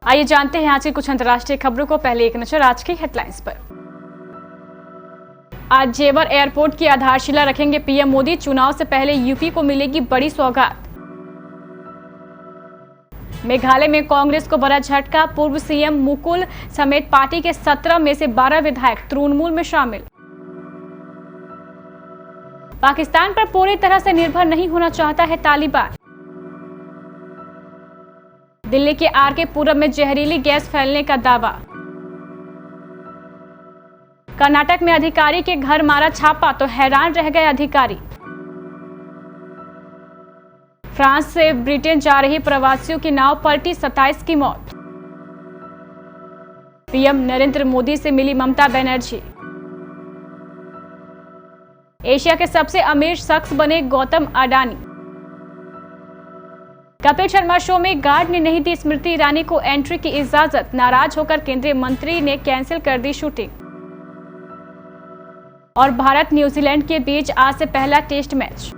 आइए जानते हैं आज की कुछ अंतर्राष्ट्रीय खबरों को। पहले एक नजर आज की हेडलाइंस पर। आज जेवर एयरपोर्ट की आधारशिला रखेंगे पीएम मोदी। चुनाव से पहले यूपी को मिलेगी बड़ी सौगात। मेघालय में कांग्रेस को बड़ा झटका। पूर्व सीएम मुकुल समेत पार्टी के 17 में से 12 विधायक तृणमूल में शामिल। पाकिस्तान पर पूरी तरह से निर्भर नहीं होना चाहता है तालिबान। दिल्ली के आरके पुरम में जहरीली गैस फैलने का दावा। कर्नाटक में अधिकारी के घर मारा छापा तो हैरान रह गए अधिकारी। फ्रांस से ब्रिटेन जा रही प्रवासियों की नाव पलटी, 27 की मौत। पीएम नरेंद्र मोदी से मिली ममता बनर्जी। एशिया के सबसे अमीर शख्स बने गौतम अडानी। कपिल शर्मा शो में गार्ड ने नहीं दी स्मृति ईरानी को एंट्री की इजाजत। नाराज होकर केंद्रीय मंत्री ने कैंसिल कर दी शूटिंग। और भारत न्यूजीलैंड के बीच आज से पहला टेस्ट मैच।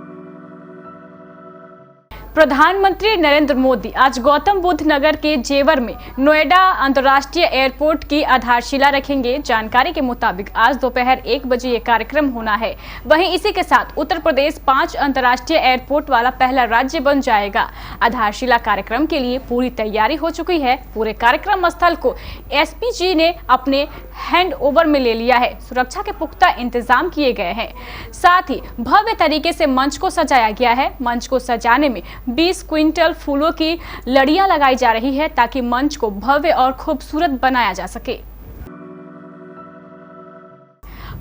प्रधानमंत्री नरेंद्र मोदी आज गौतम बुद्ध नगर के जेवर में नोएडा अंतर्राष्ट्रीय एयरपोर्ट की आधारशिला रखेंगे। जानकारी के मुताबिक आज दोपहर 1 बजे ये कार्यक्रम होना है। वहीं इसी के साथ उत्तर प्रदेश 5 अंतर्राष्ट्रीय एयरपोर्ट वाला पहला राज्य बन जाएगा। आधारशिला कार्यक्रम के लिए पूरी तैयारी हो चुकी है। पूरे कार्यक्रम स्थल को एसपीजी ने अपने हैंड ओवर में ले लिया है। सुरक्षा के पुख्ता इंतजाम किए गए हैं। साथ ही भव्य तरीके से मंच को सजाया गया है। मंच को सजाने में 20 क्विंटल फूलों की लड़ियां लगाई जा रही है ताकि मंच को भव्य और खूबसूरत बनाया जा सके।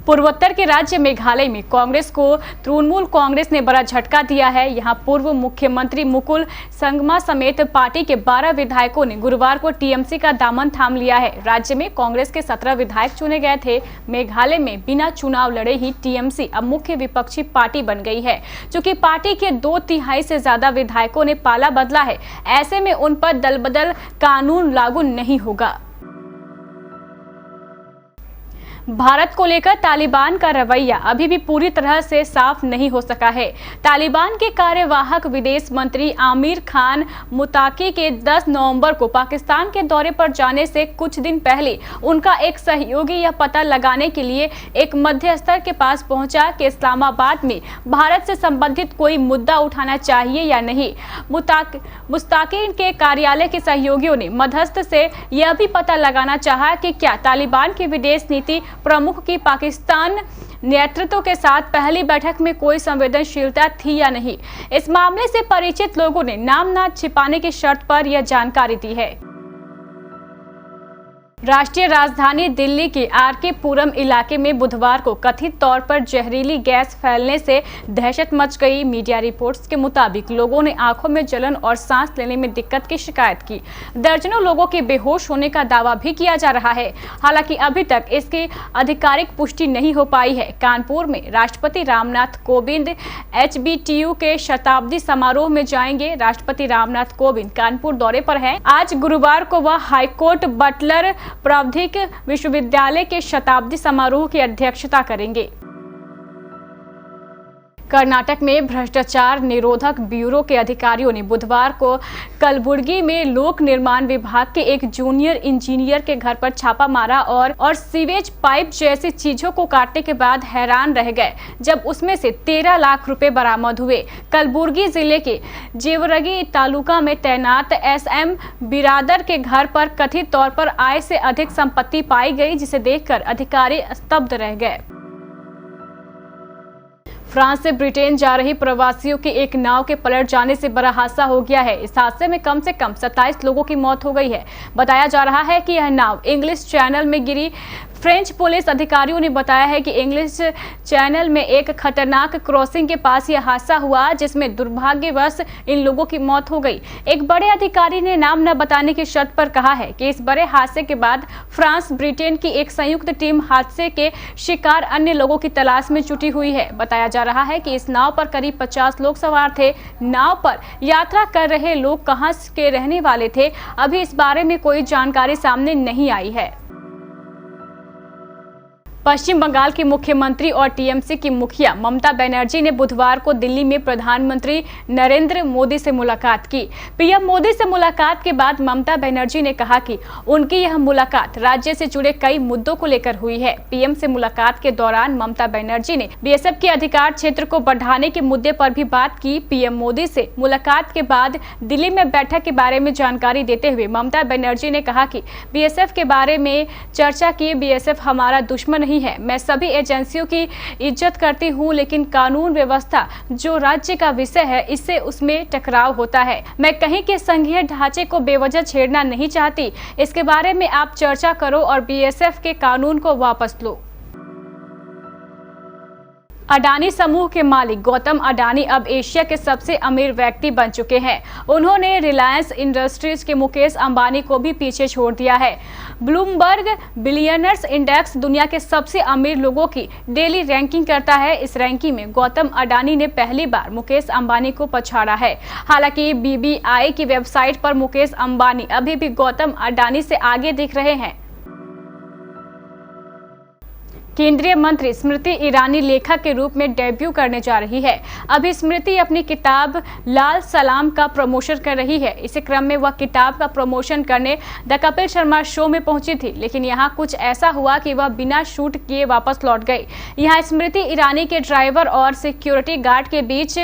पूर्वोत्तर के राज्य मेघालय में कांग्रेस को तृणमूल कांग्रेस ने बड़ा झटका दिया है। यहां पूर्व मुख्यमंत्री मुकुल संगमा समेत पार्टी के 12 विधायकों ने गुरुवार को टीएमसी का दामन थाम लिया है। राज्य में कांग्रेस के 17 विधायक चुने गए थे। मेघालय में बिना चुनाव लड़े ही टीएमसी अब मुख्य विपक्षी पार्टी बन गई है। चूंकि पार्टी के 2/3 से ज्यादा विधायकों ने पाला बदला है, ऐसे में उन पर दल बदल कानून लागू नहीं होगा। भारत को लेकर तालिबान का रवैया अभी भी पूरी तरह से साफ नहीं हो सका है। तालिबान के कार्यवाहक विदेश मंत्री आमिर खान मुताकी के 10 नवंबर को पाकिस्तान के दौरे पर जाने से कुछ दिन पहले उनका एक सहयोगी यह पता लगाने के लिए एक मध्यस्तर के पास पहुंचा कि इस्लामाबाद में भारत से संबंधित कोई मुद्दा उठाना चाहिए या नहीं। मुस्ताकी के कार्यालय के सहयोगियों ने मध्यस्थ से यह भी पता लगाना चाहा कि क्या तालिबान की विदेश नीति प्रमुख की पाकिस्तान नेतृत्व के साथ पहली बैठक में कोई संवेदनशीलता थी या नहीं। इस मामले से परिचित लोगों ने नाम न छिपाने की शर्त पर यह जानकारी दी है। राष्ट्रीय राजधानी दिल्ली के आरके पुरम इलाके में बुधवार को कथित तौर पर जहरीली गैस फैलने से दहशत मच गई। मीडिया रिपोर्ट्स के मुताबिक लोगों ने आंखों में जलन और सांस लेने में दिक्कत की शिकायत की। दर्जनों लोगों के बेहोश होने का दावा भी किया जा रहा है। हालांकि अभी तक इसकी आधिकारिक पुष्टि नहीं हो पाई है। कानपुर में राष्ट्रपति रामनाथ कोविंद HBTU के शताब्दी समारोह में जाएंगे। राष्ट्रपति रामनाथ कोविंद कानपुर दौरे पर हैं। आज गुरुवार को वह हाईकोर्ट बटलर प्राविधिक विश्वविद्यालय के शताब्दी समारोह की अध्यक्षता करेंगे। कर्नाटक में भ्रष्टाचार निरोधक ब्यूरो के अधिकारियों ने बुधवार को कलबुर्गी में लोक निर्माण विभाग के एक जूनियर इंजीनियर के घर पर छापा मारा और सीवेज पाइप जैसी चीजों को काटने के बाद हैरान रह गए जब उसमें से 13 लाख रुपए बरामद हुए। कलबुर्गी जिले के जेवरगी तालुका में तैनात SM बिरादर के घर पर कथित तौर पर आय से अधिक संपत्ति पाई गई, जिसे देखकर अधिकारी स्तब्ध रह गए। फ्रांस से ब्रिटेन जा रही प्रवासियों की एक नाव के पलट जाने से बड़ा हादसा हो गया है। इस हादसे में कम से कम 27 लोगों की मौत हो गई है। बताया जा रहा है कि यह नाव इंग्लिश चैनल में गिरी। फ्रेंच पुलिस अधिकारियों ने बताया है कि इंग्लिश चैनल में एक खतरनाक क्रॉसिंग के पास यह हादसा हुआ, जिसमें दुर्भाग्यवश इन लोगों की मौत हो गई। एक बड़े अधिकारी ने नाम न बताने की शर्त पर कहा है कि इस बड़े हादसे के बाद फ्रांस ब्रिटेन की एक संयुक्त टीम हादसे के शिकार अन्य लोगों की तलाश में जुटी हुई है। बताया जा रहा है कि इस नाव पर करीब 50 लोग सवार थे। नाव पर यात्रा कर रहे लोग कहां के रहने वाले थे, अभी इस बारे में कोई जानकारी सामने नहीं आई है। पश्चिम बंगाल की मुख्यमंत्री और टीएमसी की मुखिया ममता बनर्जी ने बुधवार को दिल्ली में प्रधानमंत्री नरेंद्र मोदी से मुलाकात की। पीएम मोदी से मुलाकात के बाद ममता बनर्जी ने कहा कि उनकी यह मुलाकात राज्य से जुड़े कई मुद्दों को लेकर हुई है। पीएम से मुलाकात के दौरान ममता बनर्जी ने बीएसएफ के अधिकार क्षेत्र को बढ़ाने के मुद्दे पर भी बात की। पीएम मोदी से मुलाकात के बाद दिल्ली में बैठक के बारे में जानकारी देते हुए ममता बनर्जी ने कहा कि बीएसएफ के बारे में चर्चा की। बीएसएफ हमारा दुश्मन नहीं है। मैं सभी एजेंसियों की इज्जत करती हूं, लेकिन कानून व्यवस्था जो राज्य का विषय है, इससे उसमें टकराव होता है। मैं कहीं के संघीय ढांचे को बेवजह छेड़ना नहीं चाहती। इसके बारे में आप चर्चा करो और बीएसएफ के कानून को वापस लो। अडानी समूह के मालिक गौतम अडानी अब एशिया के सबसे अमीर व्यक्ति बन चुके हैं। उन्होंने रिलायंस इंडस्ट्रीज के मुकेश अंबानी को भी पीछे छोड़ दिया है। ब्लूमबर्ग बिलियनर्स इंडेक्स दुनिया के सबसे अमीर लोगों की डेली रैंकिंग करता है। इस रैंकिंग में गौतम अडानी ने पहली बार मुकेश अंबानी को पछाड़ा है। हालांकि बीबीआई की वेबसाइट पर मुकेश अंबानी अभी भी गौतम अडानी से आगे दिख रहे हैं। केंद्रीय मंत्री स्मृति ईरानी लेखक के रूप में डेब्यू करने जा रही है। अभी स्मृति अपनी किताब लाल सलाम का प्रमोशन कर रही है। इसी क्रम में वह किताब का प्रमोशन करने द कपिल शर्मा शो में पहुंची थी, लेकिन यहां कुछ ऐसा हुआ कि वह बिना शूट किए वापस लौट गई। यहां स्मृति ईरानी के ड्राइवर और सिक्योरिटी गार्ड के बीच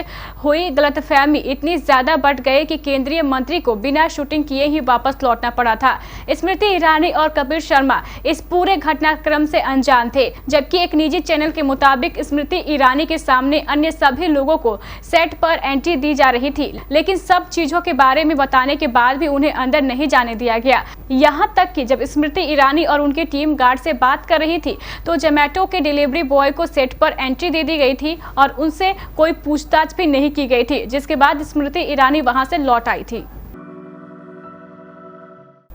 हुई गलतफहमी इतनी ज्यादा बढ़ गई कि केंद्रीय मंत्री को बिना शूटिंग किए ही वापस लौटना पड़ा था। स्मृति ईरानी और कपिल शर्मा इस पूरे घटनाक्रम से अनजान थे, जबकि एक निजी चैनल के मुताबिक स्मृति ईरानी के सामने अन्य सभी लोगों को सेट पर एंट्री दी जा रही थी, लेकिन सब चीजों के बारे में बताने के बाद भी उन्हें अंदर नहीं जाने दिया गया। यहां तक कि जब स्मृति ईरानी और उनकी टीम गार्ड से बात कर रही थी तो जोमैटो के डिलीवरी बॉय को सेट पर एंट्री दे दी गई थी और उनसे कोई पूछताछ भी नहीं की गई थी, जिसके बाद स्मृति ईरानी वहां से लौट आई थी।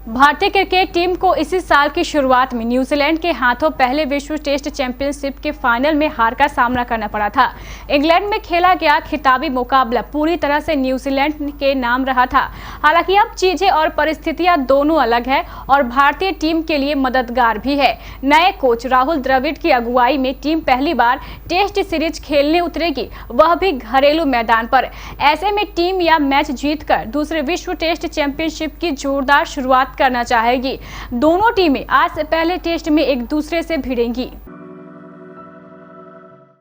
भारतीय क्रिकेट टीम को इसी साल की शुरुआत में न्यूजीलैंड के हाथों पहले विश्व टेस्ट चैंपियनशिप के फाइनल में हार का सामना करना पड़ा था। इंग्लैंड में खेला गया खिताबी मुकाबला पूरी तरह से न्यूजीलैंड के नाम रहा था। हालांकि अब चीजें और परिस्थितियां दोनों अलग है और भारतीय टीम के लिए मददगार भी है। नए कोच राहुल द्रविड़ की अगुवाई में टीम पहली बार टेस्ट सीरीज खेलने उतरेगी, वह भी घरेलू मैदान पर। ऐसे में टीम या मैच जीतकर दूसरे विश्व टेस्ट चैंपियनशिप की जोरदार शुरुआत करना चाहेगी। दोनों टीमें आज से पहले टेस्ट में एक दूसरे से भिड़ेंगी।